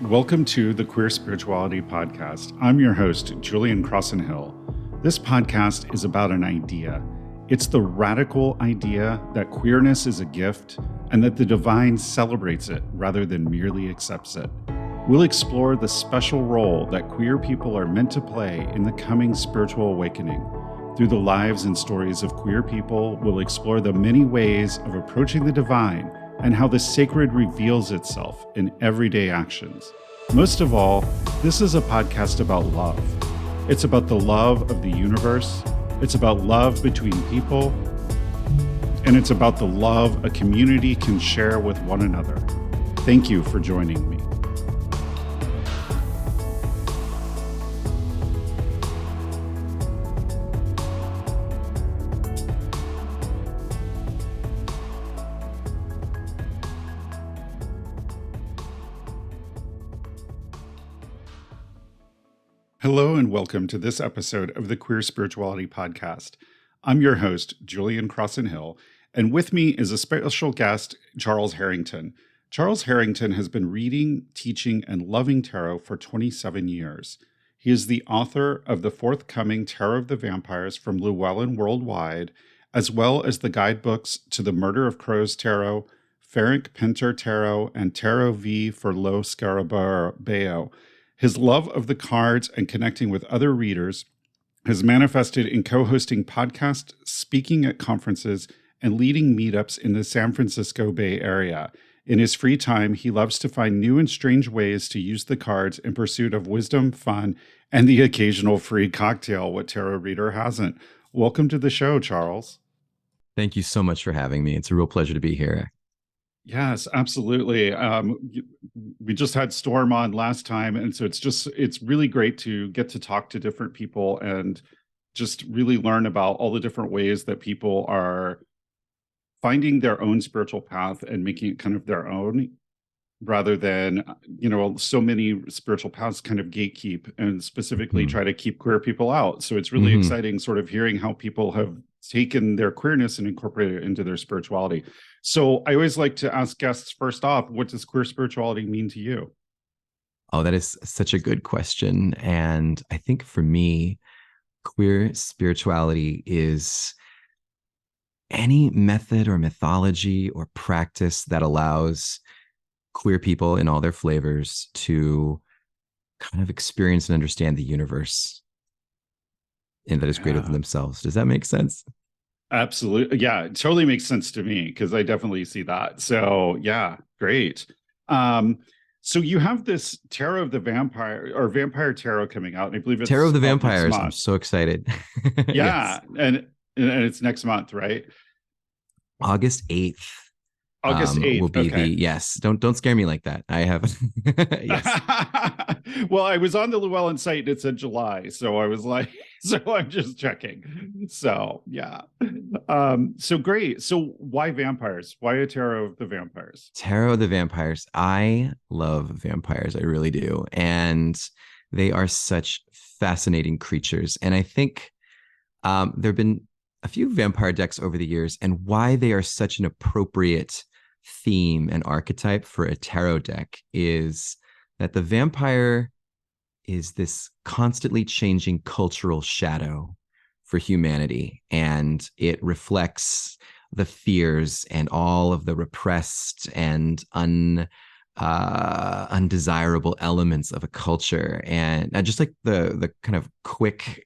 Welcome to the Queer Spirituality Podcast. I'm your host, Llewellyn Crosson-Hill. This podcast is about an idea. It's the radical idea that queerness is a gift and that the divine celebrates it rather than merely accepts it. We'll explore the special role that queer people are meant to play in the coming spiritual awakening. Through the lives and stories of queer people, we'll explore the many ways of approaching the divine and how the sacred reveals itself in everyday actions. Most of all, this is a podcast about love. It's about the love of the universe, it's about love between people, and it's about the love a community can share with one another. Thank you for joining me. Hello and welcome to this episode of the Queer Spirituality Podcast. I'm your host, Llewellyn Crosson-Hill, and with me is a special guest, Charles Harrington. Charles Harrington has been reading, teaching, and loving tarot for 27 years. He is the author of the forthcoming Tarot of the Vampires from Llewellyn Worldwide, as well as the guidebooks to the Murder of Crows Tarot, Ferenc Pinter Tarot, and Tarot V for Lo Scarabeo. His love of the cards and connecting with other readers has manifested in co-hosting podcasts, speaking at conferences, and leading meetups in the San Francisco Bay Area. In his free time, he loves to find new and strange ways to use the cards in pursuit of wisdom, fun, and the occasional free cocktail. What tarot reader hasn't? Welcome to the show, Charles. Thank you so much for having me. It's a real pleasure to be here. Yes, absolutely. We just had Storm on last time, and so it's really great to get to talk to different people and just really learn about all the different ways that people are finding their own spiritual path and making it kind of their own, rather than, so many spiritual paths kind of gatekeep and specifically try to keep queer people out. So it's really exciting sort of hearing how people have taken their queerness and incorporated it into their spirituality. So I always like to ask guests first off, what does queer spirituality mean to you? Oh, that is such a good question. And I think for me, queer spirituality is any method or mythology or practice that allows queer people in all their flavors to kind of experience and understand the universe and that is greater than themselves. Does that make sense? Absolutely. Yeah, it totally makes sense to me because I definitely see that. So yeah, great. So you have this Tarot of the Vampire or Vampire Tarot coming out, and I believe it's Tarot of the Vampires. I'm so excited. Yeah, yes. and it's next month, right? August 8th. August 8th will be yes. Don't scare me like that. I have yes. Well, I was on the Llewellyn site and it said July, so I was like, so I'm just checking. So yeah. So great. So why vampires? Why a Tarot of the Vampires? Tarot of the Vampires. I love vampires. I really do. And they are such fascinating creatures. And I think there have been a few vampire decks over the years, and why they are such an appropriate theme and archetype for a tarot deck is that the vampire is this constantly changing cultural shadow for humanity, and it reflects the fears and all of the repressed and undesirable elements of a culture. And just like the kind of quick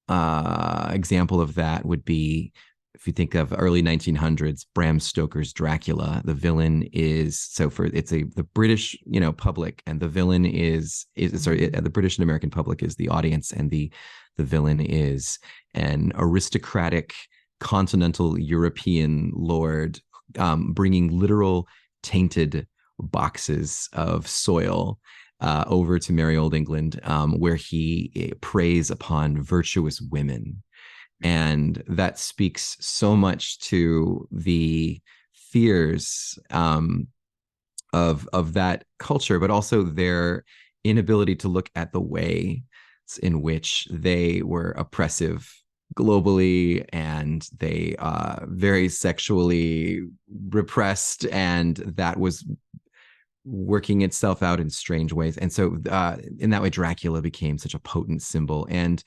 example of that would be, if you think of early 1900s, Bram Stoker's Dracula, the villain is the British, public, and the villain the British and American public is the audience, and the villain is an aristocratic continental European lord, bringing literal tainted boxes of soil over to merry old England, where he preys upon virtuous women. And that speaks so much to the fears of that culture, but also their inability to look at the way in which they were oppressive globally, and they very sexually repressed, and that was working itself out in strange ways. And so in that way, Dracula became such a potent symbol. And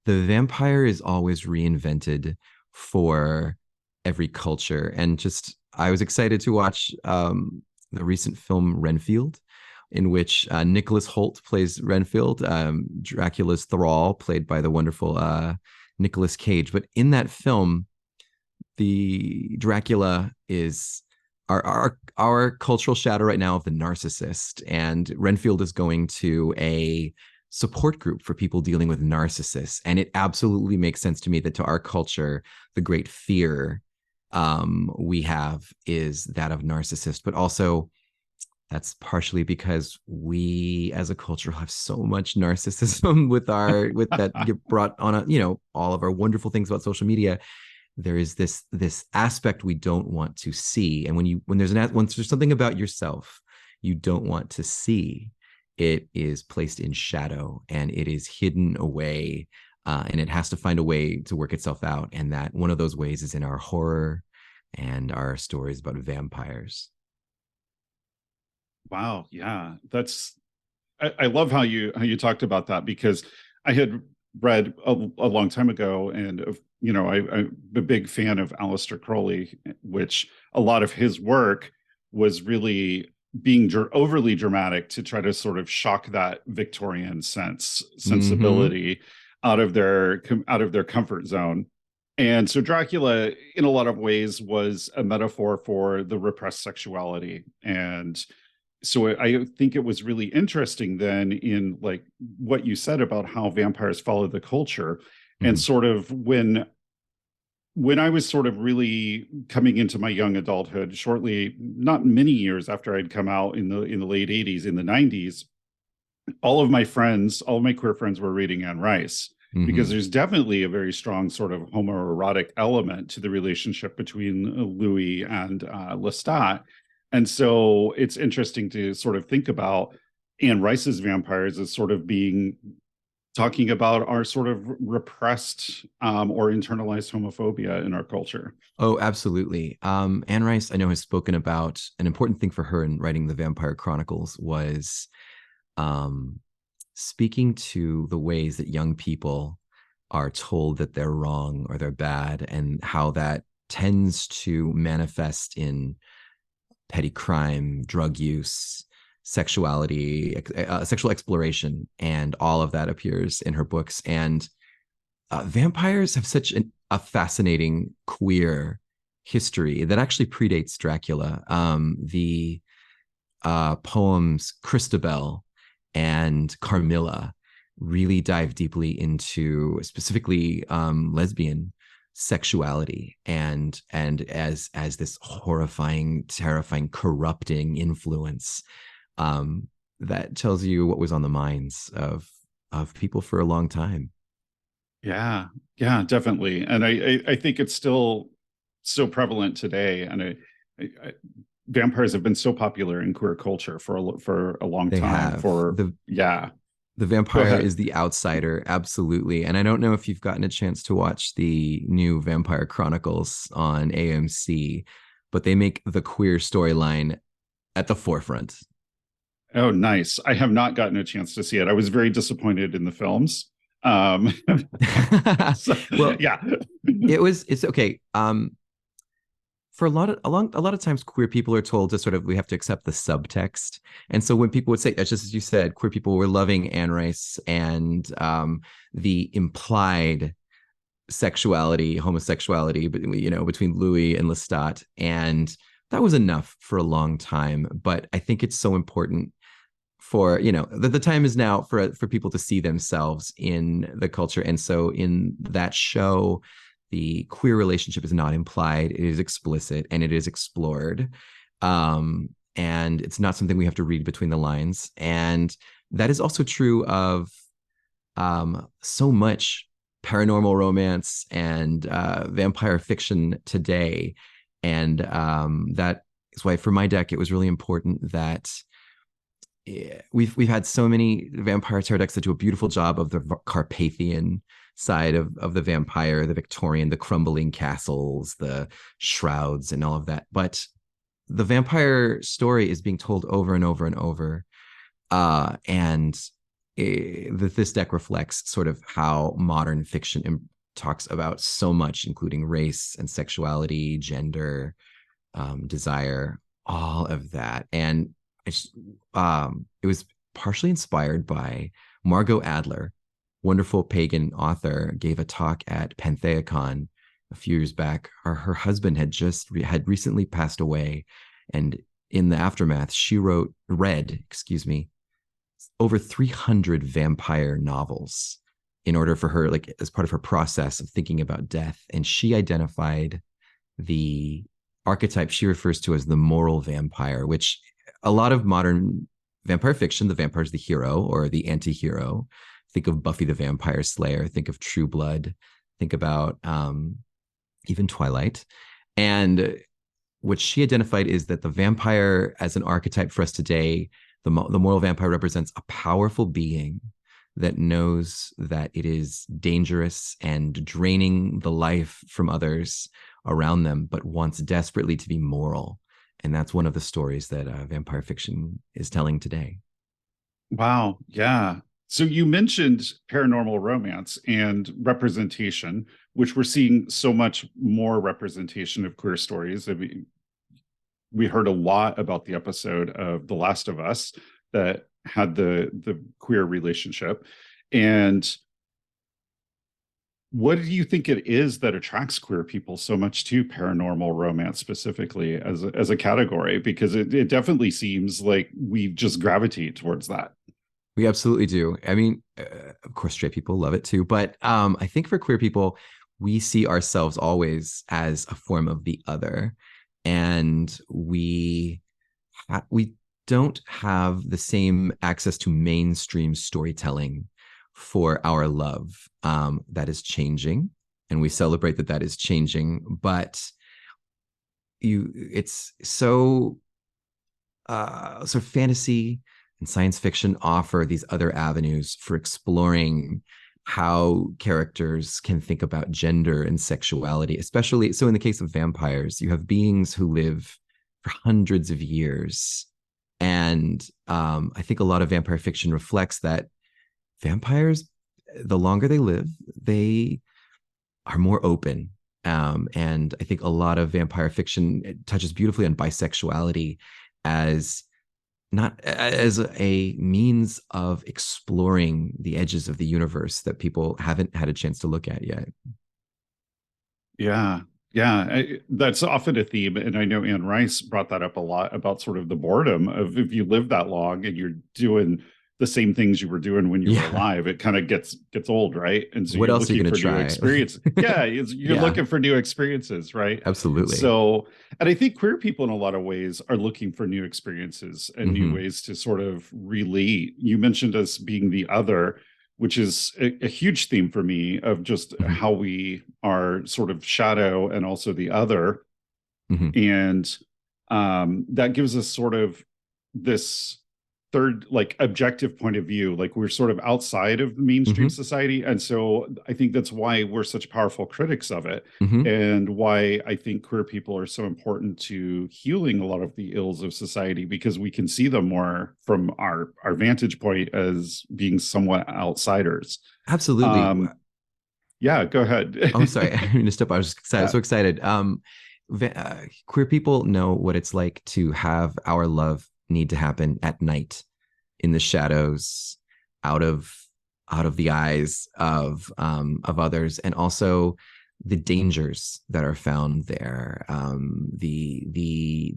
the vampire is always reinvented for every culture. And just, I was excited to watch the recent film Renfield, in which Nicholas Hoult plays Renfield, Dracula's thrall, played by the wonderful Nicolas Cage. But in that film, the Dracula is our cultural shadow right now of the narcissist, and Renfield is going to a support group for people dealing with narcissists. And it absolutely makes sense to me that to our culture, the great fear we have is that of narcissist, but also that's partially because we as a culture have so much narcissism with that get brought on all of our wonderful things about social media. There is this aspect we don't want to see. And when there's something about yourself you don't want to see, it is placed in shadow and it is hidden away, and it has to find a way to work itself out. And that one of those ways is in our horror and our stories about vampires. Wow. Yeah. I love how you talked about that, because I had read a long time ago, and I'm a big fan of Aleister Crowley, which a lot of his work was really being overly dramatic to try to sort of shock that Victorian sensibility out of their comfort zone. And so Dracula, in a lot of ways, was a metaphor for the repressed sexuality. And so I think it was really interesting then in like what you said about how vampires follow the culture. And sort of when I was sort of really coming into my young adulthood, shortly, not many years after I'd come out in the late 80s, in the 90s, all of my queer friends were reading Anne Rice, because there's definitely a very strong sort of homoerotic element to the relationship between Louis and Lestat. And so it's interesting to sort of think about Anne Rice's vampires as sort of talking about our sort of repressed or internalized homophobia in our culture. Oh, absolutely. Anne Rice, I know, has spoken about an important thing for her in writing the Vampire Chronicles was speaking to the ways that young people are told that they're wrong or they're bad, and how that tends to manifest in petty crime, drug use, sexuality, sexual exploration, and all of that appears in her books. And vampires have such a fascinating queer history that actually predates Dracula. The poems Christabel and Carmilla really dive deeply into specifically lesbian sexuality and as this horrifying, terrifying, corrupting influence that tells you what was on the minds of people for a long time. Yeah, definitely. And I think it's still so prevalent today. And vampires have been so popular in queer culture for a long They time. have. The vampire is the outsider, absolutely. And I don't know if you've gotten a chance to watch the new Vampire Chronicles on AMC, but they make the queer storyline at the forefront. Oh, nice. I have not gotten a chance to see it. I was very disappointed in the films. Well, yeah, it's okay. For a lot of times, queer people are told to we have to accept the subtext. And so when people would say, just as you said, queer people were loving Anne Rice and the implied sexuality, homosexuality, but between Louis and Lestat, and that was enough for a long time. But I think it's so important for the time is now for people to see themselves in the culture. And so in that show, the queer relationship is not implied, it is explicit and it is explored. And it's not something we have to read between the lines. And that is also true of so much paranormal romance and vampire fiction today. And that is why for my deck, it was really important that we've had so many vampire tarot decks that do a beautiful job of the Carpathian side of the vampire, the Victorian, the crumbling castles, the shrouds, and all of that. But the vampire story is being told over and over and over. And this deck reflects sort of how modern fiction talks about so much, including race and sexuality, gender, desire, all of that. And it was partially inspired by Margot Adler, wonderful pagan author, gave a talk at Pantheacon a few years back. Her husband had recently passed away, and in the aftermath, she read over 300 vampire novels in order for her, like as part of her process of thinking about death. And she identified the archetype she refers to as the moral vampire, which a lot of modern vampire fiction, the vampire is the hero or the anti-hero. Think of Buffy the Vampire Slayer, think of True Blood, think about even Twilight. And what she identified is that the vampire as an archetype for us today, the moral vampire represents a powerful being that knows that it is dangerous and draining the life from others around them, but wants desperately to be moral. And that's one of the stories that vampire fiction is telling today. Wow. Yeah. So you mentioned paranormal romance and representation, which we're seeing so much more representation of queer stories. I mean, we heard a lot about the episode of The Last of Us that had the queer relationship. And what do you think it is that attracts queer people so much to paranormal romance specifically as a category? Because it definitely seems like we just gravitate towards that. We absolutely do. I mean, of course, straight people love it too. But I think for queer people, we see ourselves always as a form of the other. And we don't have the same access to mainstream storytelling for our love. That is changing, and we celebrate that is changing. But it's so fantasy and science fiction offer these other avenues for exploring how characters can think about gender and sexuality, especially so in the case of vampires. You have beings who live for hundreds of years. And I think a lot of vampire fiction reflects that vampires, the longer they live, they are more open. And I think a lot of vampire fiction touches beautifully on bisexuality as not as a means of exploring the edges of the universe that people haven't had a chance to look at yet. Yeah. Yeah, that's often a theme. And I know Anne Rice brought that up a lot about sort of the boredom of if you live that long and you're doing the same things you were doing when you were alive, it kind of gets old, right? And so what you're else are you looking going to for new try? experience. Yeah, you're looking for new experiences, right? Absolutely. So, and I think queer people in a lot of ways are looking for new experiences and new ways to sort of relate. You mentioned us being the other, which is a huge theme for me of just how we are sort of shadow and also the other. And that gives us sort of this third, like, objective point of view, like we're sort of outside of mainstream society. And so I think that's why we're such powerful critics of it, and why I think queer people are so important to healing a lot of the ills of society, because we can see them more from our vantage point as being somewhat outsiders. Absolutely. Yeah, go ahead. I'm sorry. I missed up. I was excited, so excited. Queer people know what it's like to have our love need to happen at night, in the shadows, out of the eyes of others, and also the dangers that are found there, the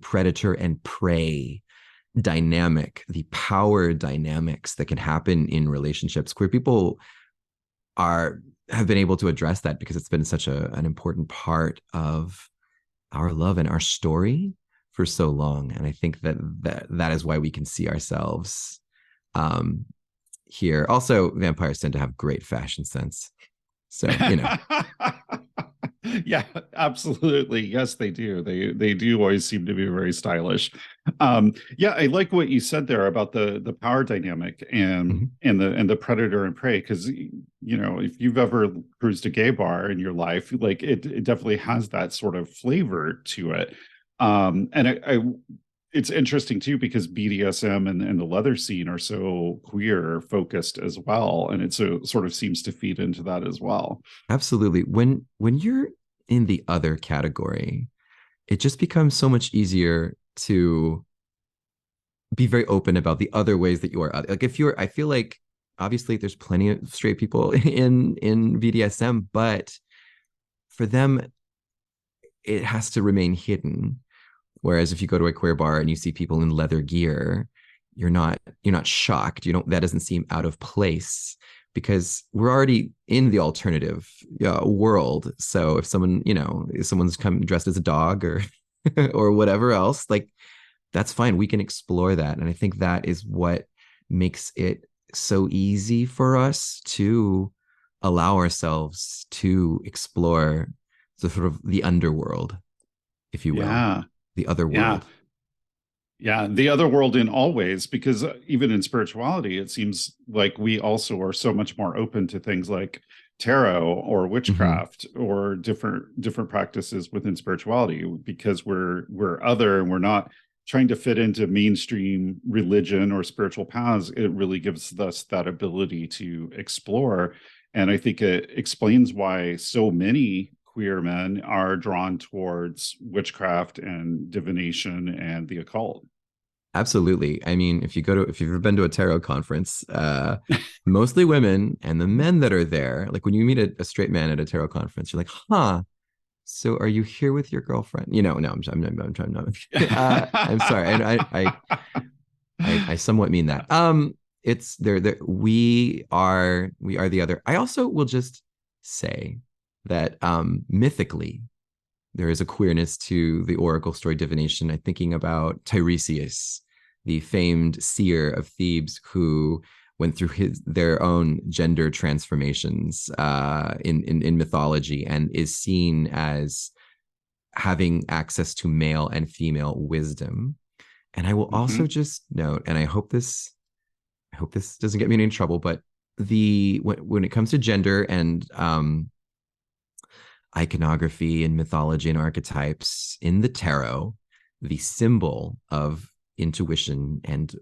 predator and prey dynamic, the power dynamics that can happen in relationships. Queer people have been able to address that because it's been such an important part of our love and our story for so long. And I think that is why we can see ourselves here. Also, vampires tend to have great fashion sense. So, Yeah, absolutely. Yes, they do. They do always seem to be very stylish. Yeah, I like what you said there about the power dynamic and the predator and prey, because if you've ever cruised a gay bar in your life, like it definitely has that sort of flavor to it. And it's interesting too because BDSM and the leather scene are so queer focused as well, and it so sort of seems to feed into that as well. Absolutely. When you're in the other category, it just becomes so much easier to be very open about the other ways that you are like if you're I feel like obviously there's plenty of straight people in BDSM, but for them it has to remain hidden. Whereas if you go to a queer bar and you see people in leather gear, you're not shocked. You don't that doesn't seem out of place because we're already in the alternative world. So if someone's come dressed as a dog or or whatever else, like that's fine. We can explore that. And I think that is what makes it so easy for us to allow ourselves to explore the sort of the underworld, if you will, Yeah, the other yeah. world. Yeah, the other world in all ways, because even in spirituality, it seems like we also are so much more open to things like tarot or Mm-hmm. witchcraft or different practices within spirituality because we're other and we're not trying to fit into mainstream religion or spiritual paths. It really gives us that ability to explore. And I think it explains why so many queer men are drawn towards witchcraft and divination and the occult. Absolutely. I mean, if you've ever been to a tarot conference, mostly women, and the men that are there, like when you meet a straight man at a tarot conference, you're like, huh, so are you here with your girlfriend? No, I'm trying not. I'm sorry. And I somewhat mean that. It's there. We are the other. I also will just say that mythically, there is a queerness to the oracle story divination. I'm thinking about Tiresias, the famed seer of Thebes, who went through their own gender transformations in mythology and is seen as having access to male and female wisdom. And I will also Mhm. just note, and I hope this doesn't get me in any trouble, but when it comes to gender and iconography and mythology and archetypes in the tarot, the symbol of intuition and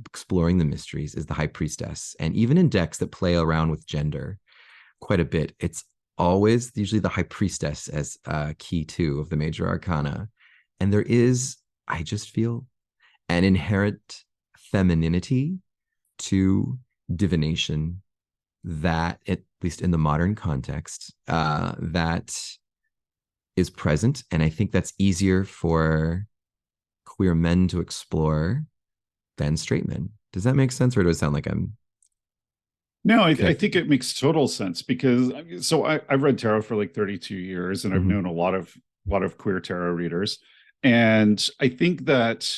exploring the mysteries is the high priestess. And even in decks that play around with gender quite a bit, it's always usually the high priestess as key two of the major arcana. And there is, I just feel, an inherent femininity to divination that, at least in the modern context, that is present. And I think that's easier for queer men to explore than straight men. Does that make sense? Or does it sound like I'm No, I okay? think it makes total sense because so I've read tarot for like 32 years and I've Mm-hmm. known a lot of queer tarot readers. And I think that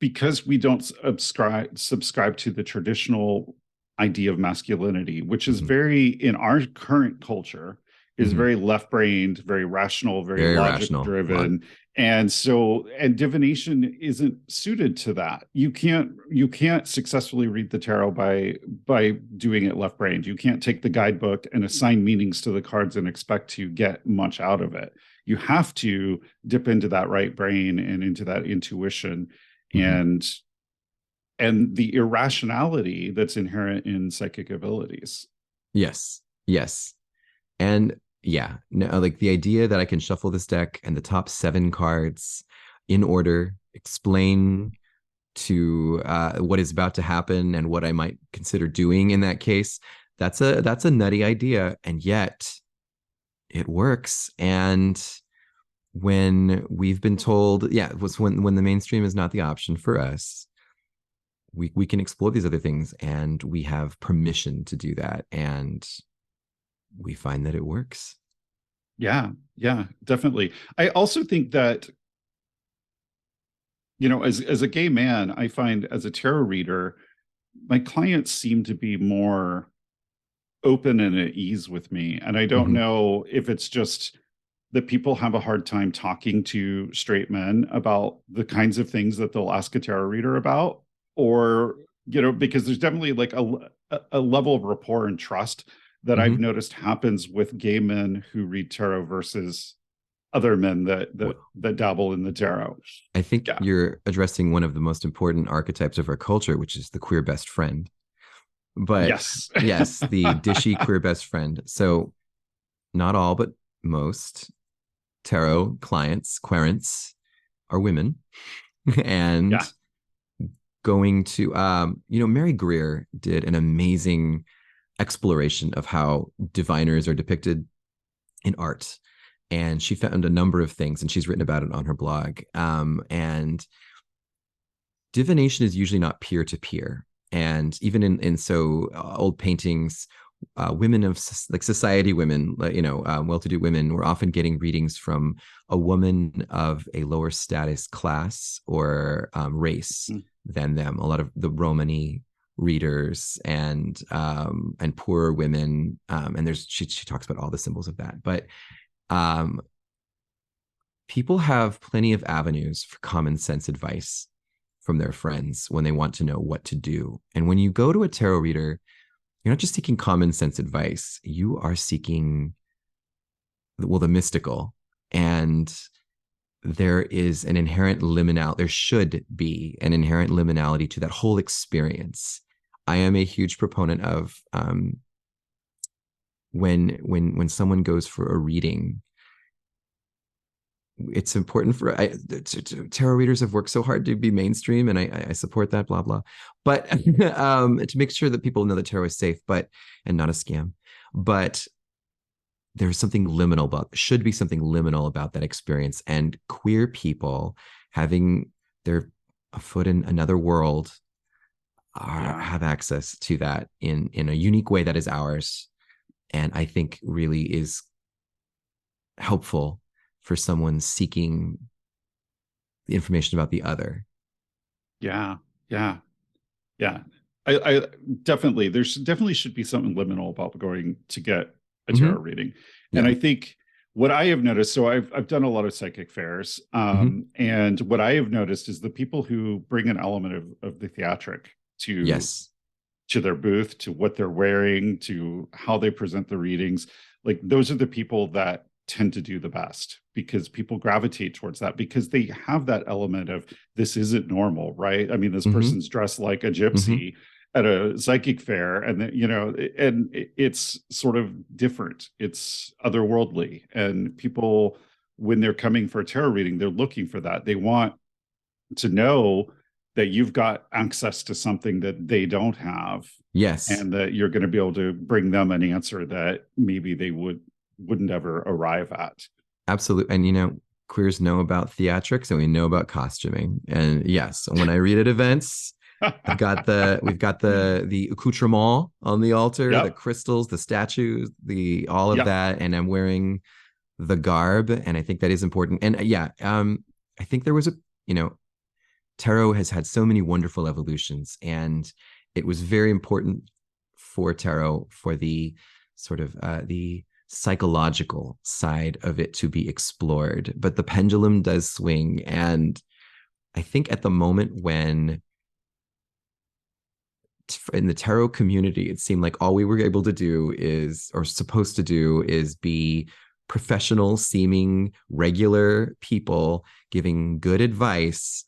because we don't subscribe to the traditional idea of masculinity, which is Mm-hmm. very in our current culture is Mm-hmm. very left-brained, very rational, very Very logic rational. driven. And divination isn't suited to that. You can't successfully read the tarot by doing it left-brained. You can't take the guidebook and assign meanings to the cards and expect to get much out of it. You have to dip into that right brain and into that intuition Mm-hmm. and the irrationality that's inherent in psychic abilities. Yes. Yes. And yeah, no, like the idea that I can shuffle this deck and the top seven cards in order, explain to what is about to happen and what I might consider doing in that case. That's a nutty idea, and yet it works. And when we've been told, yeah, it was when the mainstream is not the option for us, we can explore these other things, and we have permission to do that, and we find that it works. Yeah, yeah, definitely. I also think that, as a gay man, I find as a tarot reader, my clients seem to be more open and at ease with me. And I don't Mm-hmm. know if it's just that people have a hard time talking to straight men about the kinds of things that they'll ask a tarot reader about, or, because there's definitely like a level of rapport and trust that I've Mm-hmm. noticed happens with gay men who read tarot versus other men Well, that dabble in the tarot. I think Yeah. you're addressing one of the most important archetypes of our culture, which is the queer best friend. But Yes. yes, the dishy queer best friend. So not all, but most tarot clients, querents, are women. Yeah. And going to Mary Greer did an amazing exploration of how diviners are depicted in art, and she found a number of things, and she's written about it on her blog. And divination is usually not peer to peer, and even in old paintings, women of like society women, well-to-do women, were often getting readings from a woman of a lower status class or race than them. A lot of the Romani readers and poorer women, and she talks about all the symbols of that. But um, people have plenty of avenues for common sense advice from their friends when they want to know what to do. And when you go to a tarot reader, you're not just seeking common sense advice, you are seeking, well, the mystical. And there is an inherent liminality. There should be an inherent liminality to that whole experience. I am a huge proponent of when someone goes for a reading, it's important for tarot readers have worked so hard to be mainstream, and I support that, blah blah. But to make sure that people know that tarot is safe, and not a scam. But there's something liminal should be something liminal about that experience, and queer people having their a foot in another world have access to that in a unique way that is ours, and I think really is helpful for someone seeking the information about the other. Yeah. Yeah. Yeah. I definitely, there's definitely should be something liminal about going to get a tarot reading. And Yeah. I think what I have noticed, so I've done a lot of psychic fairs, Mm-hmm. and what I have noticed is the people who bring an element of the theatric Yes. to their booth, to what they're wearing, to how they present the readings, like those are the people that tend to do the best, because people gravitate towards that because they have that element of this isn't normal, right? I mean, this Mm-hmm. person's dressed like a Mm-hmm. gypsy at a psychic fair, and and it's sort of different, it's otherworldly, and people, when they're coming for a tarot reading, they're looking for that. They want to know that you've got access to something that they don't have, Yes. and that you're going to be able to bring them an answer that maybe they wouldn't ever arrive at. Absolutely. And queers know about theatrics, and we know about costuming. And yes, when I read at events, we've got the accoutrement on the altar, the Yep. crystals, the statues, the all of Yep. that, and I'm wearing the garb, and I think that is important. And I think there was tarot has had so many wonderful evolutions, and it was very important for tarot for the sort of the psychological side of it to be explored. But the pendulum does swing, and I think at the moment when in the tarot community, it seemed like all we were able to do is, or supposed to do, is be professional seeming regular people giving good advice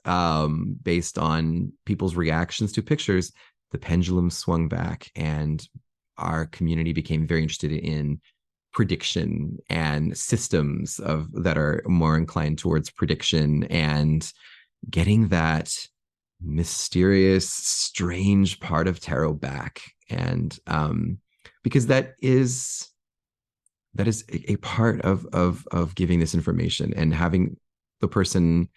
based on people's reactions to pictures. The pendulum swung back, and our community became very interested in prediction and systems that are more inclined towards prediction, and getting that mysterious, strange part of tarot back. And because that is a part of giving this information and having the person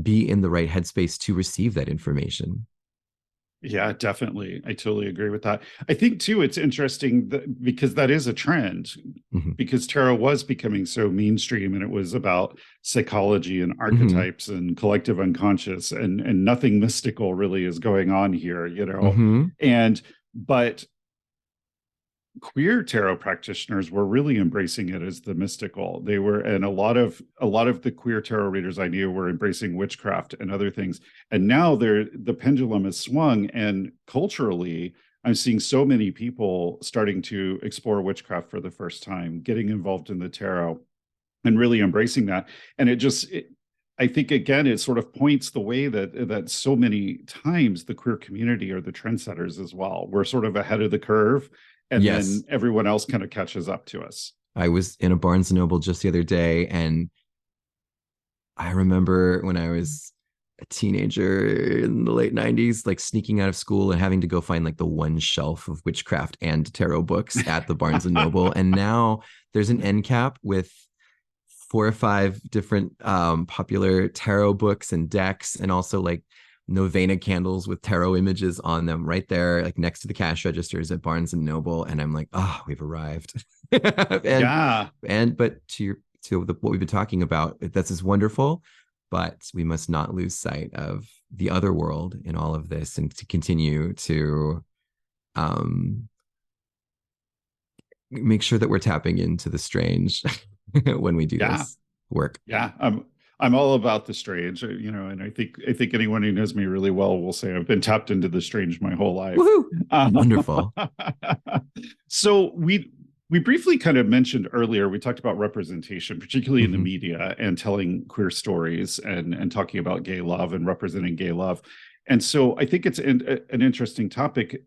be in the right headspace to receive that information. Yeah, definitely. I totally agree with that. I think too, it's interesting because that is a trend, Mm-hmm. because tarot was becoming so mainstream, and it was about psychology and Mm-hmm. archetypes and collective unconscious, and nothing mystical really is going on here, Mm-hmm. And but queer tarot practitioners were really embracing it as the mystical. They were, and a lot of the queer tarot readers I knew were embracing witchcraft and other things. And now the pendulum has swung, and culturally, I'm seeing so many people starting to explore witchcraft for the first time, getting involved in the tarot. and really embracing that. And I think, again, it sort of points the way that so many times the queer community are the trendsetters as well. We're sort of ahead of the curve, and then Yes. everyone else kind of catches up to us. I was in a Barnes and Noble just the other day, and I remember when I was a teenager in the late 90s, like sneaking out of school and having to go find like the one shelf of witchcraft and tarot books at the Barnes and Noble. And now there's an end cap with 4 or 5 different popular tarot books and decks, and also like novena candles with tarot images on them right there, like next to the cash registers at Barnes and Noble. And I'm like, oh, we've arrived. and Yeah. but what we've been talking about, this is wonderful, but we must not lose sight of the other world in all of this, and to continue to make sure that we're tapping into the strange when we do this work. Yeah. I'm all about the strange, and I think anyone who knows me really well will say I've been tapped into the strange my whole life. Wonderful. So we briefly kind of mentioned earlier, we talked about representation, particularly in the media, and telling queer stories and talking about gay love and representing gay love. And so I think it's an interesting topic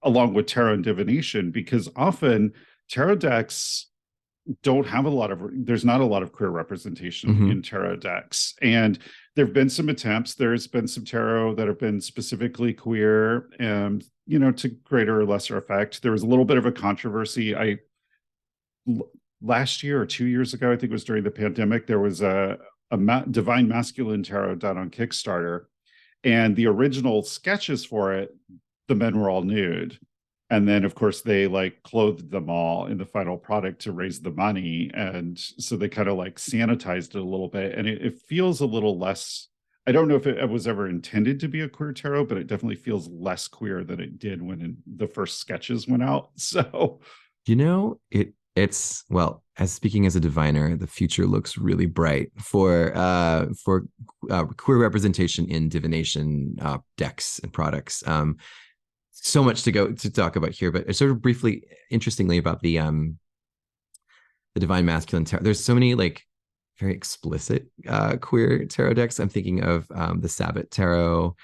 along with tarot and divination, because often tarot decks there's not a lot of queer representation in tarot decks. And there've been some attempts. There's been some tarot that have been specifically queer, and, to greater or lesser effect. There was a little bit of a controversy. Last year or 2 years ago, I think it was during the pandemic, there was a divine masculine tarot done on Kickstarter. And the original sketches for it, the men were all nude. And then, of course, they like clothed them all in the final product to raise the money. And so they kind of like sanitized it a little bit. And it feels a little less, I don't know if it was ever intended to be a queer tarot, but it definitely feels less queer than it did when the first sketches went out. So, it's well, as speaking as a diviner, the future looks really bright for queer representation in divination decks and products. So much to talk about here, but sort of briefly, interestingly, about the divine masculine tarot. There's so many like very explicit queer tarot decks. I'm thinking of the Sabbath tarot,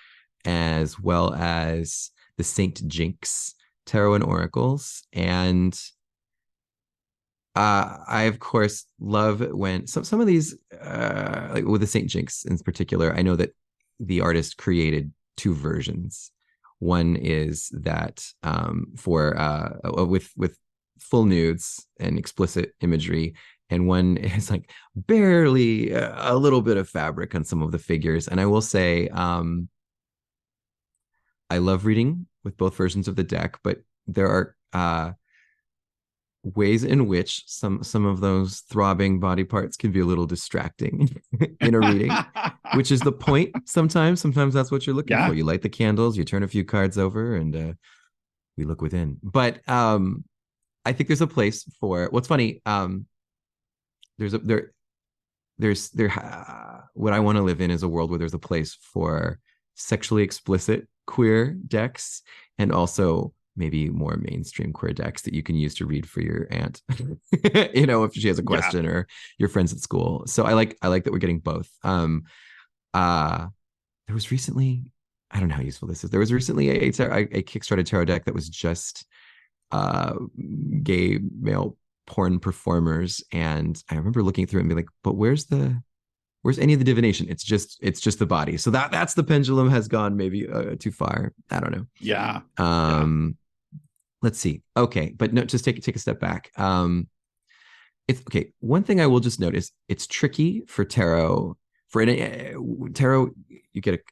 as well as the Saint Jinx tarot and oracles. And I of course love when some of these, like with the Saint Jinx in particular, I know that the artist created 2 versions. One is that with full nudes and explicit imagery, and one is like barely a little bit of fabric on some of the figures. And I will say, I love reading with both versions of the deck, but there are ways in which some of those throbbing body parts can be a little distracting in a reading, which is the point. Sometimes that's what you're looking for. You light the candles, you turn a few cards over, and we look within. But I think there's a place for what's funny. There's what I want to live in is a world where there's a place for sexually explicit queer decks, and also maybe more mainstream queer decks that you can use to read for your aunt, if she has a question, or your friends at school. So I like that we're getting both. There was recently, I don't know how useful this is. There was recently a Kickstarter tarot deck that was just gay male porn performers. And I remember looking through it and being like, but where's any of the divination? It's just the body. So that's the pendulum has gone maybe too far. I don't know. Yeah. Let's see. Okay, but no, just take a step back. It's okay. One thing I will just note is it's tricky for tarot. For tarot, you get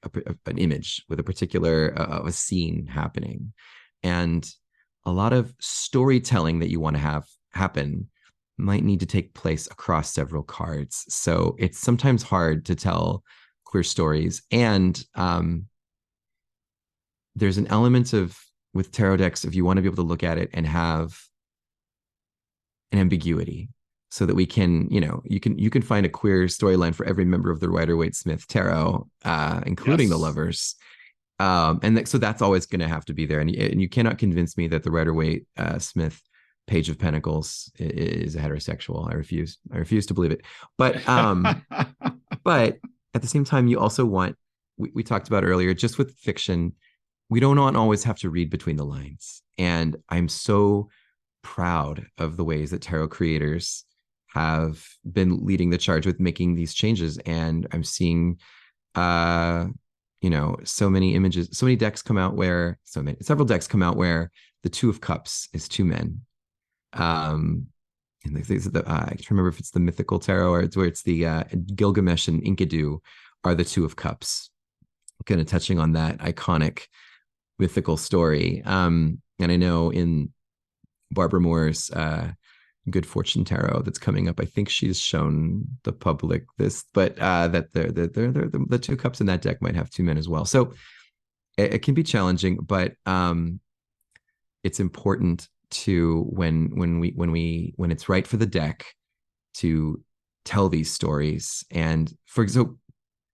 an image with a particular a scene happening, and a lot of storytelling that you want to have happen might need to take place across several cards. So it's sometimes hard to tell queer stories, and there's an element of, with tarot decks, if you want to be able to look at it and have an ambiguity, so that we can, you can find a queer storyline for every member of the Rider-Waite-Smith tarot, including the lovers. So that's always going to have to be there. And you cannot convince me that the Rider-Waite-Smith Page of Pentacles is a heterosexual. I refuse to believe it. But but at the same time, you also want, we talked about earlier, just with fiction, we don't always have to read between the lines. And I'm so proud of the ways that tarot creators have been leading the charge with making these changes. And I'm seeing so many images, so many decks come out where several decks come out where the Two of Cups is two men. And I can't remember if it's the mythical tarot or it's where it's the Gilgamesh and Enkidu are the Two of Cups, kind of touching on that iconic mythical story. And I know in Barbara Moore's Good Fortune Tarot that's coming up, I think she's shown the public this, but that the Two Cups in that deck might have two men as well. So it can be challenging, but it's important to when it's right for the deck to tell these stories. And for example,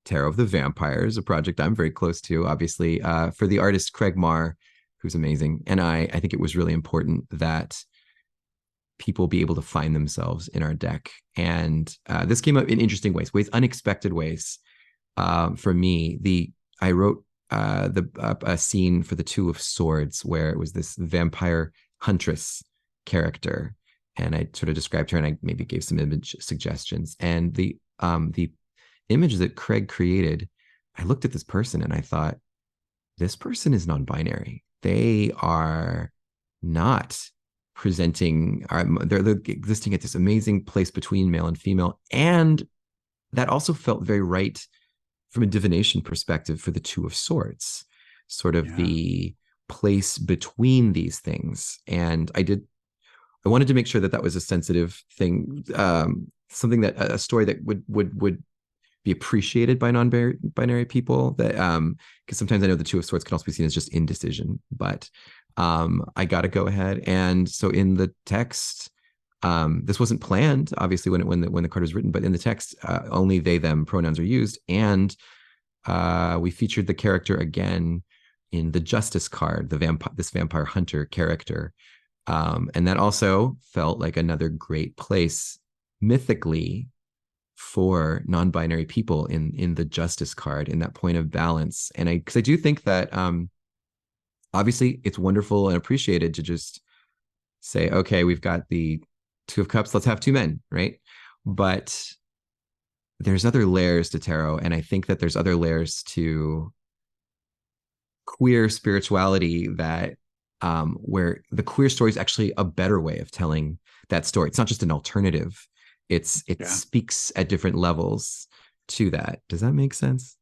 Tarot of the Vampires, a project I'm very close to, obviously, for the artist Craig Marr, who's amazing. And I think it was really important that people be able to find themselves in our deck. And this came up in interesting ways, unexpected ways. For me, I wrote a scene for the Two of Swords where it was this vampire huntress character, and I sort of described her, and I maybe gave some image suggestions. And the image that Craig created, I looked at this person and I thought, this person is non-binary. They are not presenting, they're existing at this amazing place between male and female. And that also felt very right from a divination perspective for the Two of Swords, sort of the place between these things. And I wanted to make sure that was a sensitive thing, something that a story that would be appreciated by non-binary people, that because sometimes I know the Two of Swords can also be seen as just indecision, but I got to go ahead. And so in the text, this wasn't planned, obviously, when the card was written, but in the text, only they, them pronouns are used. And we featured the character again in the Justice card, this vampire hunter character. And that also felt like another great place mythically for non-binary people in the Justice card, in that point of balance. And because I do think that obviously it's wonderful and appreciated to just say, okay, we've got the Two of Cups, let's have two men, right? But there's other layers to tarot, and I think that there's other layers to queer spirituality that where the queer story is actually a better way of telling that story. It's not just an alternative. It speaks at different levels to that. Does that make sense?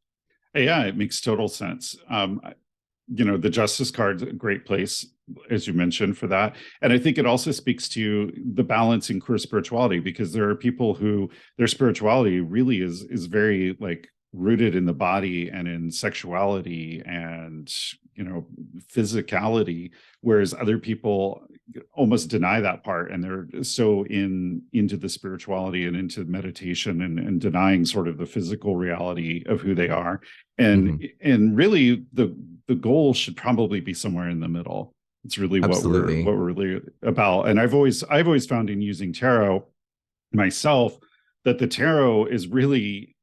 Yeah, it makes total sense. The Justice card's a great place, as you mentioned, for that. And I think it also speaks to the balance in queer spirituality, because there are people who their spirituality really is very like rooted in the body and in sexuality and physicality, whereas other people almost deny that part, and they're so into the spirituality and into meditation and denying sort of the physical reality of who they are. And and really the goal should probably be somewhere in the middle. It's really what we're really about. And I've always found in using tarot myself that the tarot is really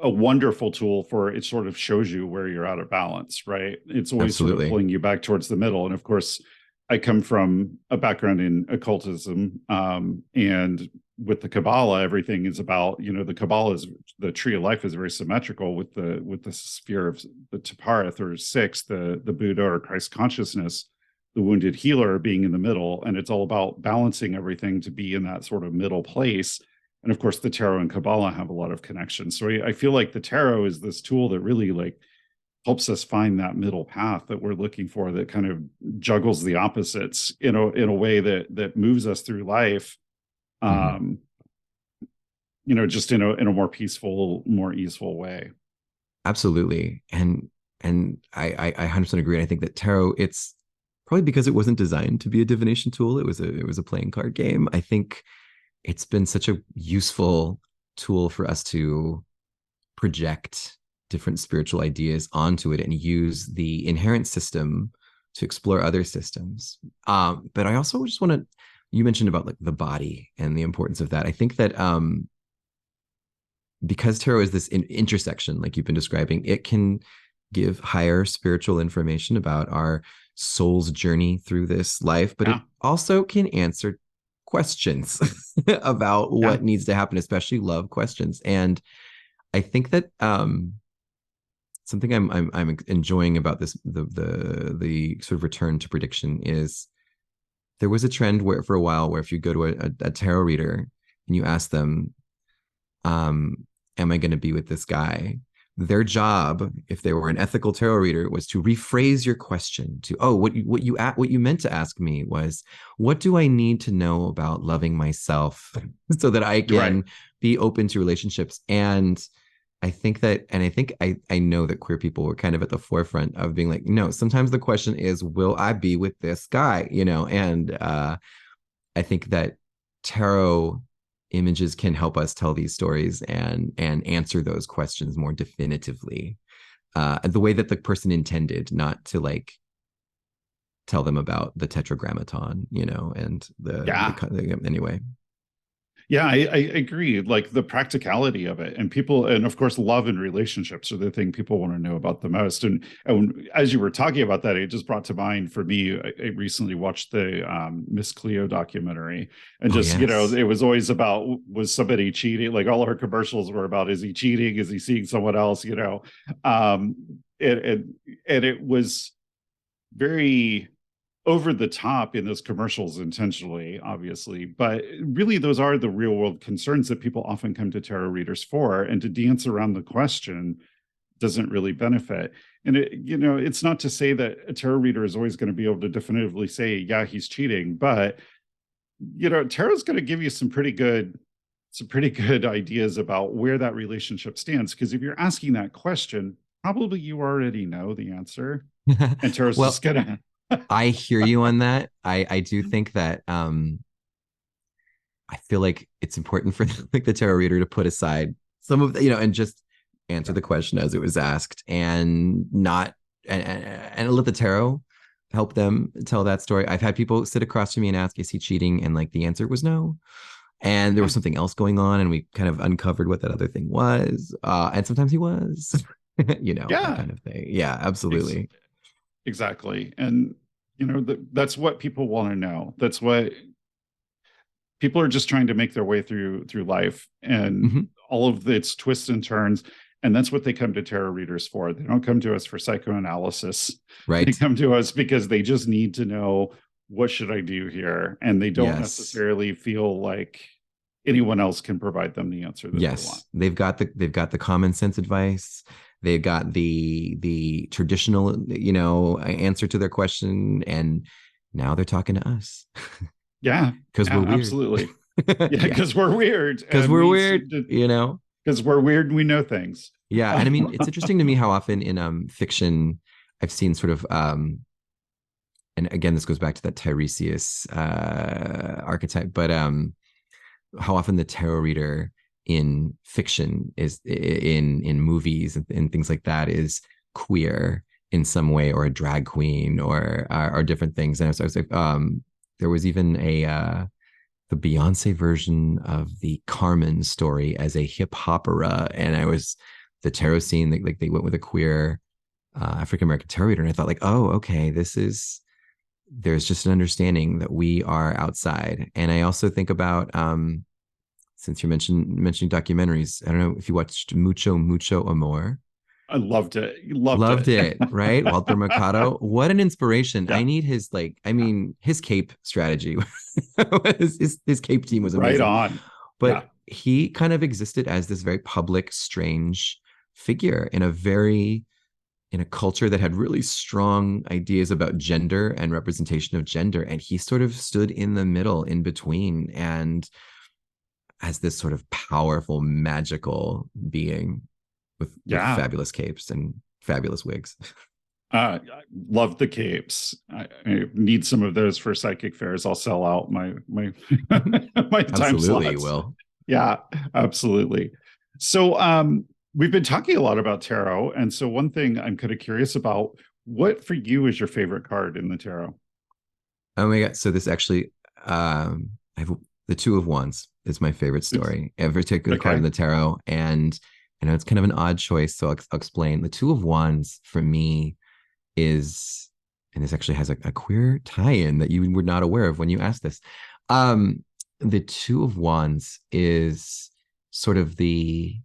a wonderful tool for, it sort of shows you where you're out of balance, right? It's always sort of pulling you back towards the middle. And of course, I come from a background in occultism, and with the Kabbalah, everything is about, the Kabbalah is, the tree of life is very symmetrical with the sphere of the Taparith or six, the Buddha or Christ consciousness, the wounded healer being in the middle. And it's all about balancing everything to be in that sort of middle place. And of course, the tarot and Kabbalah have a lot of connections. So I feel like the tarot is this tool that really like helps us find that middle path that we're looking for, that kind of juggles the opposites in a way that moves us through life, just in a more peaceful, more easeful way. Absolutely. And I 100% agree. And I think that tarot, it's probably because it wasn't designed to be a divination tool. It was a playing card game. I think it's been such a useful tool for us to project different spiritual ideas onto it and use the inherent system to explore other systems. But I also just want to, you mentioned about like the body and the importance of that. I think that because tarot is this intersection, like you've been describing, it can give higher spiritual information about our soul's journey through this life, but it also can answer questions about what needs to happen, especially love questions. And I think that something I'm enjoying about this, the sort of return to prediction, is there was a trend where for a while where if you go to a tarot reader and you ask them, am I going to be with this guy? Their job, if they were an ethical tarot reader, was to rephrase your question to, oh, what you meant to ask me was, what do I need to know about loving myself so that I can be open to relationships? And I think I know that queer people were kind of at the forefront of being like, no, sometimes the question is, will I be with this guy? And I think that tarot images can help us tell these stories and answer those questions more definitively, the way that the person intended, not to like tell them about the tetragrammaton, and anyway. Yeah, I agree. Like the practicality of it, and of course, love and relationships are the thing people want to know about the most. And as you were talking about that, it just brought to mind for me, I recently watched the Miss Cleo documentary, and it was always about, was somebody cheating? Like all her commercials were about, is he cheating? Is he seeing someone else? And it was very over the top in those commercials intentionally, obviously, but really those are the real world concerns that people often come to tarot readers for, and to dance around the question doesn't really benefit. And it's not to say that a tarot reader is always going to be able to definitively say, yeah, he's cheating, but tarot's going to give you some pretty good ideas about where that relationship stands, because if you're asking that question, probably you already know the answer, and tarot's just gonna I hear you on that. I do think that I feel like it's important for like the tarot reader to put aside some of the, and just answer the question as it was asked, and not and let the tarot help them tell that story. I've had people sit across from me and ask, is he cheating? And like the answer was no. And there was something else going on, and we kind of uncovered what that other thing was. And sometimes he was, that kind of thing. Yeah, absolutely. Exactly. And that's what people want to know. That's what people are just trying to make their way through life, and all of its twists and turns. And that's what they come to tarot readers for. They don't come to us for psychoanalysis. Right. They come to us because they just need to know, what should I do here? And they don't necessarily feel like anyone else can provide them the answer that they want. They've got the common sense advice. They've got the traditional, answer to their question, and now they're talking to us. Yeah, because we're weird. Absolutely. Yeah, because we're weird. Because we're weird. Because we're weird and we know things. Yeah, and I mean, it's interesting to me how often in fiction I've seen sort of, and again, this goes back to that Tiresias archetype, but how often the tarot reader in fiction is in movies and things like that is queer in some way, or a drag queen, or different things. And so I was like, there was even the Beyonce version of the Carmen story as a hip hop opera, and the tarot scene, like they went with a queer African American tarot reader, and I thought like, oh, okay, there's just an understanding that we are outside. And I also think about since you're mentioning documentaries, I don't know if you watched Mucho Amor. I loved it. Loved it. Right? Walter Mercado. What an inspiration. Yeah. I need his his cape strategy. his cape team was amazing. Right on. But he kind of existed as this very public, strange figure in a culture that had really strong ideas about gender and representation of gender. And he sort of stood in the middle, in between, and as this sort of powerful, magical being with fabulous capes and fabulous wigs. I love the capes. I need some of those for psychic fairs. I'll sell out my my time absolutely slots. will. Yeah, absolutely. So we've been talking a lot about tarot, and so one thing I'm kind of curious about, what for you is your favorite card in the tarot? Oh my God. So this actually, I have the Two of Wands is my favorite It's story. Ever take a card in okay. the tarot. And I know it's kind of an odd choice. So I'll explain. The Two of Wands for me is, and this actually has a queer tie-in that you were not aware of when you asked this. Um, the Two of Wands is sort of the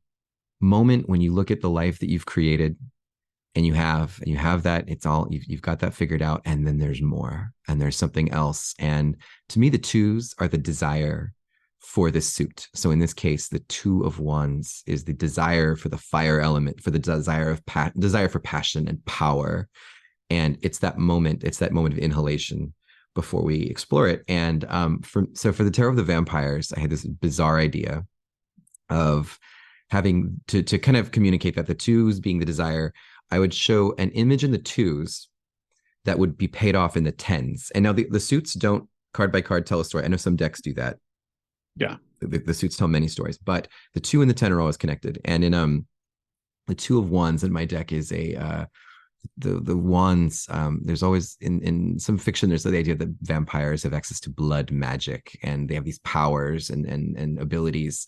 moment when you look at the life that you've created and you have that, it's all you've got that figured out, and then there's more and there's something else. And to me, the twos are the desire for this suit. So in this case, the Two of Wands is the desire for the fire element, for the desire of desire for passion and power. And it's that moment of inhalation before we explore it. And for the Tarot of the Vampires, I had this bizarre idea of having to kind of communicate that the twos being the desire, I would show an image in the twos that would be paid off in the tens. And now the suits don't card by card tell a story. I know some decks do that. Yeah. The suits tell many stories, but the 2 and the 10 are always connected. And in the Two of Wands in my deck is the wands. There's always in some fiction there's the idea that vampires have access to blood magic, and they have these powers and abilities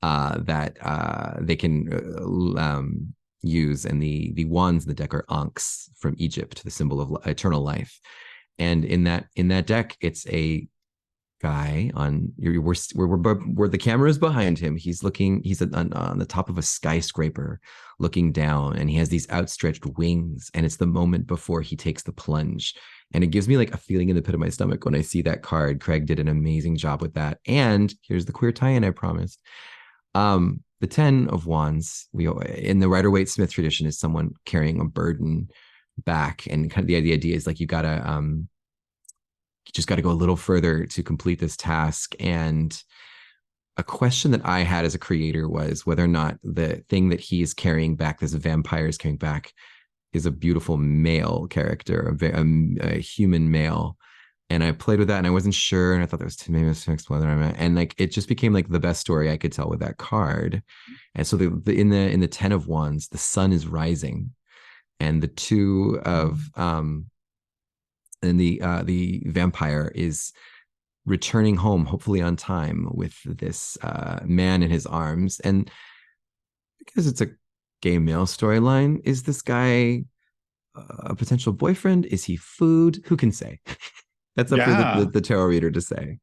that they can use. And the wands in the deck are ankhs from Egypt, the symbol of eternal life. And in that deck, it's a guy on where the camera is behind him. He's on the top of a skyscraper looking down, and he has these outstretched wings, and it's the moment before he takes the plunge. And it gives me like a feeling in the pit of my stomach when I see that card. Craig did an amazing job with that. And here's the queer tie-in I promised. The 10 of Wands, we in the Rider-Waite-Smith tradition, is someone carrying a burden back, and kind of the idea is like you just got to go a little further to complete this task. And a question that I had as a creator was whether or not the thing that he is carrying back, this vampire is carrying back, is a beautiful male character, a human male. And I played with that, and I wasn't sure, and I thought that was maybe to explain whether I'm and like it just became like the best story I could tell with that card. And so in the 10 of Wands, the sun is rising, and the two of and the vampire is returning home, hopefully on time, with this man in his arms. And because it's a gay male storyline, is this guy a potential boyfriend? Is he food? Who can say? That's up for the tarot reader to say.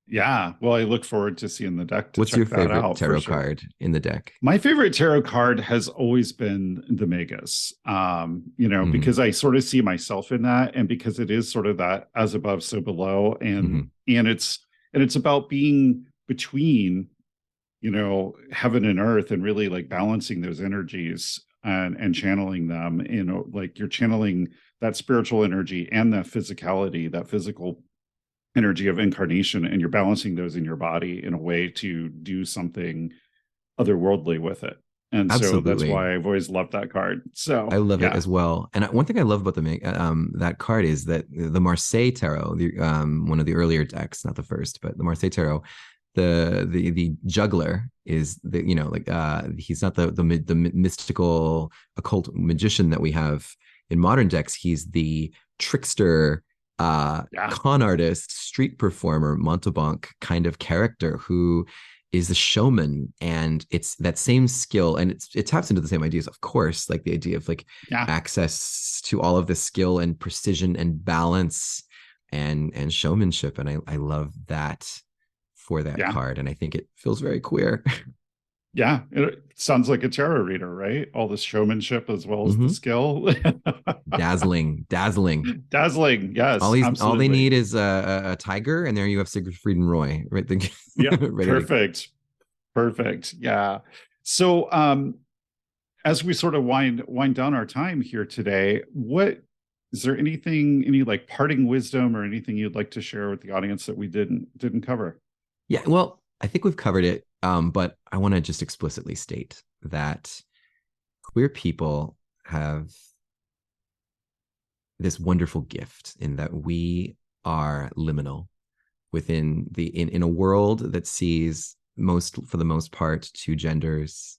Yeah. Well, I look forward to seeing the deck to What's check your that favorite out. tarot card in the deck? My favorite tarot card has always been the Magus, because I sort of see myself in that, and because it is sort of that as above, so below. And it's about being between, heaven and earth, and really like balancing those energies and channeling them. Like you're channeling that spiritual energy and that physicality, that physical energy of incarnation, and you're balancing those in your body in a way to do something otherworldly with it. And so that's Absolutely. why I've always loved that card. So I love it yeah. as well. And one thing I love about that card is that the Marseille Tarot, one of the earlier decks, not the first, but the Marseille Tarot, the juggler is he's not the mystical occult magician that we have in modern decks. He's the trickster, con artist, street performer, Mountebank kind of character who is a showman. And it's that same skill, and it taps into the same ideas, of course, like the idea of like access to all of the skill and precision and balance and showmanship. And I love that for that card, and I think it feels very queer. Yeah, it sounds like a tarot reader, right? All the showmanship as well as the skill. dazzling. Yes, All they absolutely. need is a tiger, and there you have Siegfried and Roy, right? Yeah, perfect. Yeah. So, as we sort of wind down our time here today, is there any like parting wisdom or anything you'd like to share with the audience that we didn't cover? Yeah, well, I think we've covered it, but I want to just explicitly state that queer people have this wonderful gift in that we are liminal within in a world that sees for the most part two genders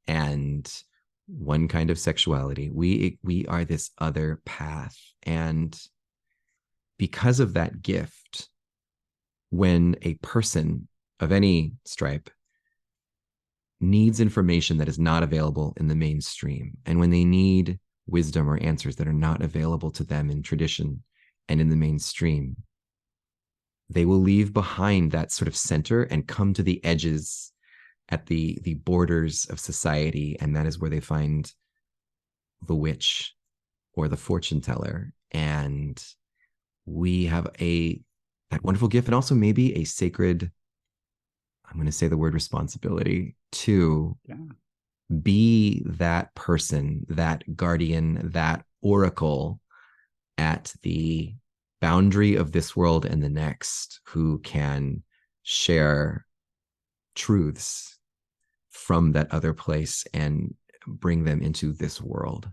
and one kind of sexuality. We are this other path. And because of that gift, when a person of any stripe needs information that is not available in the mainstream, and when they need wisdom or answers that are not available to them in tradition and in the mainstream, they will leave behind that sort of center and come to the edges at the borders of society. And that is where they find the witch or the fortune teller. And we have that wonderful gift, and also maybe a sacred, I'm going to say the word responsibility, to be that person, that guardian, that oracle at the boundary of this world and the next, who can share truths from that other place and bring them into this world.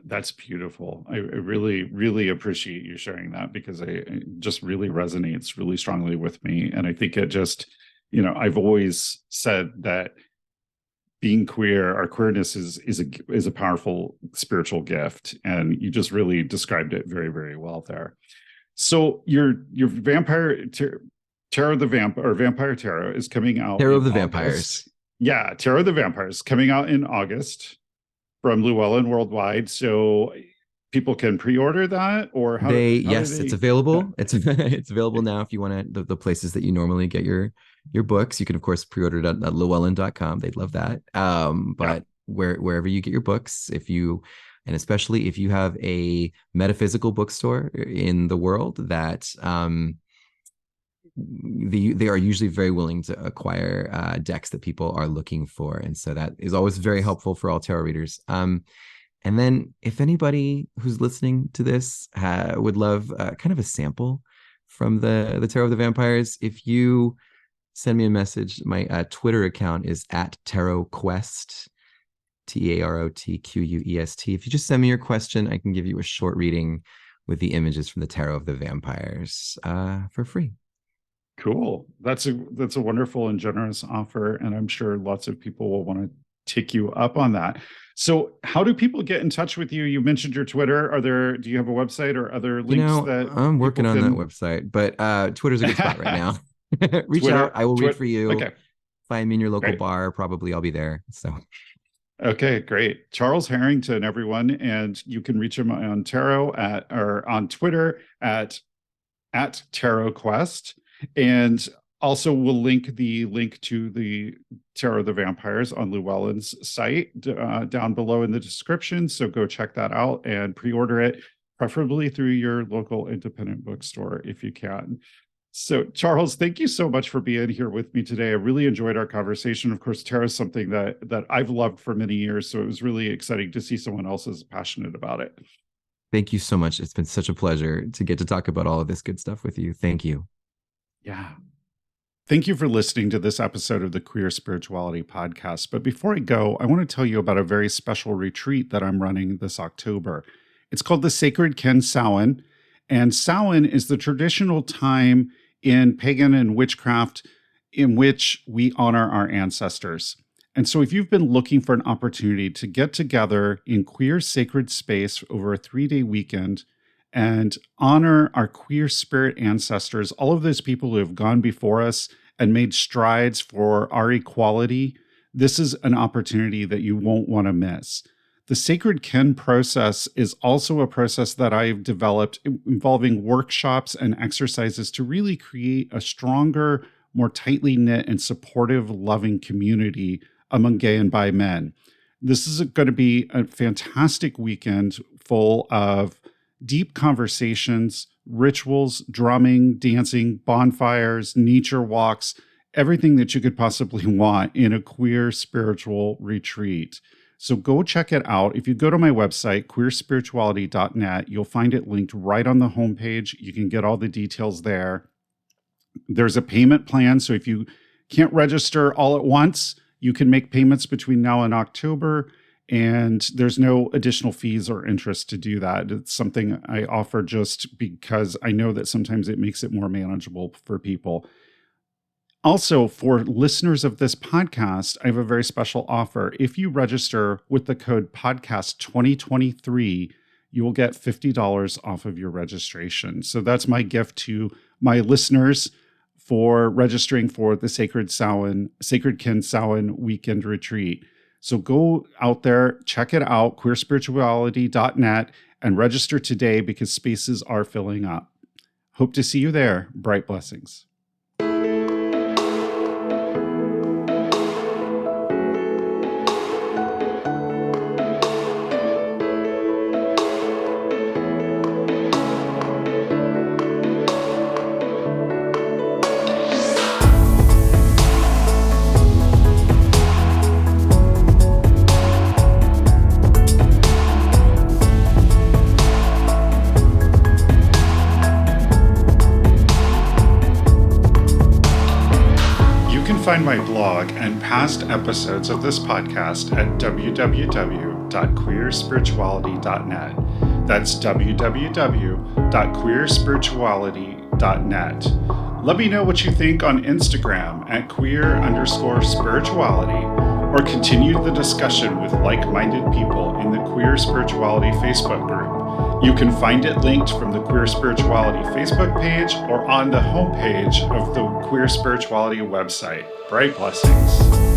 That's beautiful. I really, really appreciate you sharing that, because it just really resonates really strongly with me. And I think it just, I've always said that being queer, our queerness is a powerful spiritual gift. And you just really described it very, very well there. So your vampire Tarot of the Vampire Tarot is coming out. Tarot of the August. Vampires. Yeah, Tarot of the Vampires coming out in August from Llewellyn Worldwide. So people can pre-order that, or it's available. It's available now if you want to, the places that you normally get your books. You can of course pre-order it at llewellyn.com. They'd love that. But wherever you get your books, and especially if you have a metaphysical bookstore in the world that they are usually very willing to acquire decks that people are looking for. And so that is always very helpful for all tarot readers. And then if anybody who's listening to this would love kind of a sample from the Tarot of the Vampires, if you send me a message, my Twitter account is @TarotQuest, TarotQuest. If you just send me your question, I can give you a short reading with the images from the Tarot of the Vampires for free. Cool. That's a wonderful and generous offer, and I'm sure lots of people will want to take you up on that. So how do people get in touch with you? You mentioned your Twitter. Do you have a website or other links that I'm working on that website, but Twitter's a good spot right now. Reach out. I will read for you. Okay. Find me in your local bar. Probably I'll be there. So. Okay, great. Charles Harrington, everyone. And you can reach him on tarot on Twitter at TarotQuest. And also we'll link to the Tarot of the Vampires on Llewellyn's site down below in the description. So go check that out and pre-order it, preferably through your local independent bookstore if you can. So Charles, thank you so much for being here with me today. I really enjoyed our conversation. Of course, tarot is something that I've loved for many years. So it was really exciting to see someone else is passionate about it. Thank you so much. It's been such a pleasure to get to talk about all of this good stuff with you. Thank you. Yeah. Thank you for listening to this episode of the Queer Spirituality Podcast. But before I go, I want to tell you about a very special retreat that I'm running this October. It's called the Sacred Ken Samhain. And Samhain is the traditional time in pagan and witchcraft in which we honor our ancestors. And so if you've been looking for an opportunity to get together in queer sacred space over a 3-day weekend and honor our queer spirit ancestors, all of those people who have gone before us and made strides for our equality, this is an opportunity that you won't want to miss. The Sacred Ken process is also a process that I've developed involving workshops and exercises to really create a stronger, more tightly knit and supportive, loving community among gay and bi men. This is going to be a fantastic weekend full of deep conversations, rituals, drumming, dancing, bonfires, nature walks, everything that you could possibly want in a queer spiritual retreat. So go check it out. If you go to my website, queerspirituality.net, you'll find it linked right on the homepage. You can get all the details there. There's a payment plan. So if you can't register all at once, you can make payments between now and October. And there's no additional fees or interest to do that. It's something I offer just because I know that sometimes it makes it more manageable for people. Also, for listeners of this podcast, I have a very special offer. If you register with the code podcast2023, you will get $50 off of your registration. So that's my gift to my listeners for registering for the Sacred Kin Samhain Weekend Retreat. So go out there, check it out, queerspirituality.net, and register today because spaces are filling up. Hope to see you there. Bright blessings. Find my blog and past episodes of this podcast at www.queerspirituality.net. That's www.queerspirituality.net. Let me know what you think on Instagram at queer_spirituality, or continue the discussion with like-minded people in the Queer Spirituality Facebook group. You can find it linked from the Queer Spirituality Facebook page or on the homepage of the Queer Spirituality website. Bright blessings.